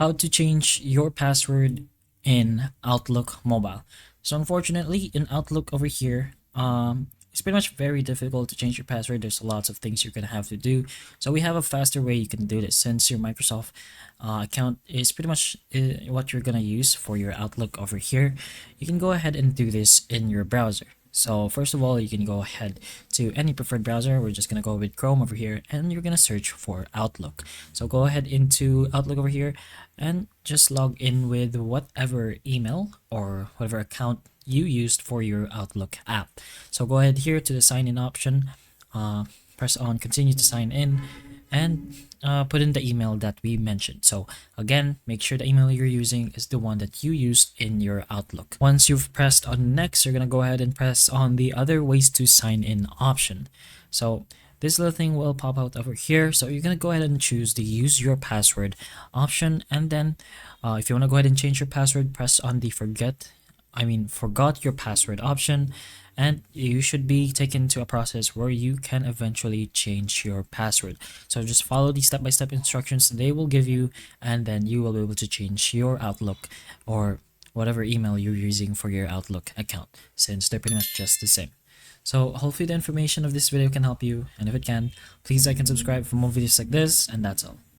how to change your password in Outlook Mobile. So unfortunately, in Outlook over here, it's pretty much very difficult to change your password. There's lots of things you're gonna have to do. So we have a faster way you can do this. Since your Microsoft account is pretty much what you're gonna use for your Outlook over here, you can go ahead and do this in your browser. So first of all, you can go ahead to any preferred browser. We're just gonna go with Chrome over here, and you're gonna search for Outlook. So go ahead into Outlook over here and just log in with whatever email or whatever account you used for your Outlook app. So go ahead here to the sign in option, press on continue to sign in, and put in the email that we mentioned. So again, make sure the email you're using is the one that you used in your Outlook. Once you've pressed on next, you're gonna go ahead and press on the other ways to sign in option. So this little thing will pop out over here. So you're gonna go ahead and choose the use your password option, and then if you want to go ahead and change your password, press on the forgot your password option, and you should be taken to a process where you can eventually change your password. So just follow the step-by-step instructions they will give you, and then you will be able to change your Outlook or whatever email you're using for your Outlook account, since they're pretty much just the same. So hopefully the information of this video can help you, and if it can, please like and subscribe for more videos like this, and that's all.